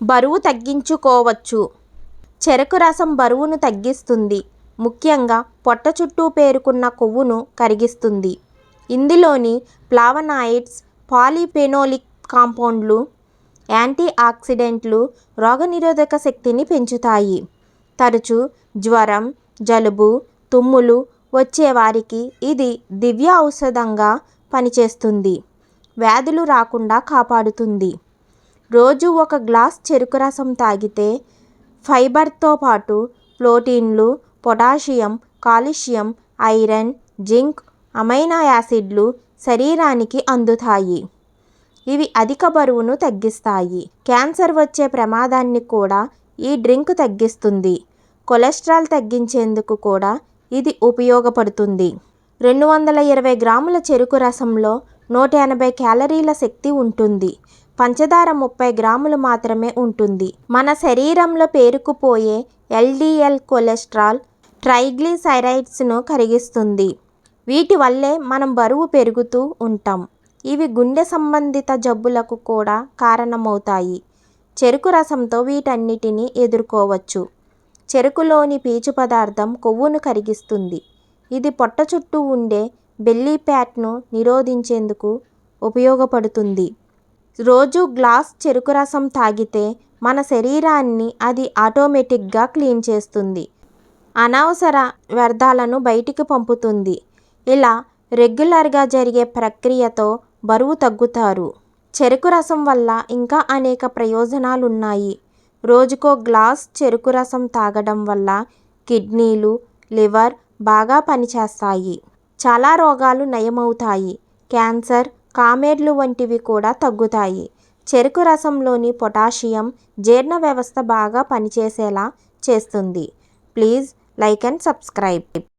బరువు తగ్గించుకోవచ్చు. చెరకు రసం బరువును తగ్గిస్తుంది. ముఖ్యంగా పొట్ట చుట్టూ పేరుకున్న కొవ్వును కరిగిస్తుంది. ఇందులోని ఫ్లావనాయిడ్స్, పాలీఫెనోలిక్ కాంపౌండ్లు, యాంటీ ఆక్సిడెంట్లు రోగనిరోధక శక్తిని పెంచుతాయి. తరచూ జ్వరం, జలుబు, తుమ్ములు వచ్చే వారికి ఇది దివ్య ఔషధంగా పనిచేస్తుంది. వ్యాధులు రాకుండా కాపాడుతుంది. రోజు ఒక గ్లాస్ చెరుకు రసం తాగితే ఫైబర్తో పాటు ప్రోటీన్లు, potassium, calcium, iron, zinc, amino యాసిడ్లు శరీరానికి అందుతాయి. ఇవి అధిక బరువును తగ్గిస్తాయి. క్యాన్సర్ వచ్చే ప్రమాదాన్ని కూడా ఈ డ్రింక్ తగ్గిస్తుంది. కొలెస్ట్రాల్ తగ్గించేందుకు కూడా ఇది ఉపయోగపడుతుంది. 220 గ్రాముల చెరుకు రసంలో 180 క్యాలరీల శక్తి ఉంటుంది. పంచదార 30 గ్రాములు మాత్రమే ఉంటుంది. మన శరీరంలో పేరుకుపోయే ఎల్డిఎల్ కొలెస్ట్రాల్, ట్రైగ్లిసరైడ్స్ను కరిగిస్తుంది. వీటి వల్లే మనం బరువు పెరుగుతూ ఉంటాం. ఇవి గుండె సంబంధిత జబ్బులకు కూడా కారణమవుతాయి. చెరుకు రసంతో వీటన్నిటిని ఎదుర్కోవచ్చు. చెరుకులోని పీచు పదార్థం కొవ్వును కరిగిస్తుంది. ఇది పొట్ట చుట్టూ ఉండే బెల్లీ ఫ్యాట్ను నిరోధించేందుకు ఉపయోగపడుతుంది. రోజు గ్లాస్ చెరుకు రసం తాగితే మన శరీరాన్ని అది ఆటోమేటిక్గా క్లీన్ చేస్తుంది. అనవసర వ్యర్థాలను బయటికి పంపుతుంది. ఇలా రెగ్యులర్గా జరిగే ప్రక్రియతో బరువు తగ్గుతారు. చెరుకు రసం వల్ల ఇంకా అనేక ప్రయోజనాలున్నాయి. రోజుకో గ్లాస్ చెరుకు రసం తాగడం వల్ల కిడ్నీలు, లివర్ బాగా పనిచేస్తాయి. చాలా రోగాలు నయమవుతాయి. క్యాన్సర్, కామెర్లు వంటివి కూడా తగ్గుతాయి. చెరుకు రసంలోని పొటాషియం జీర్ణ వ్యవస్థ బాగా పనిచేసేలా చేస్తుంది. Please like and subscribe.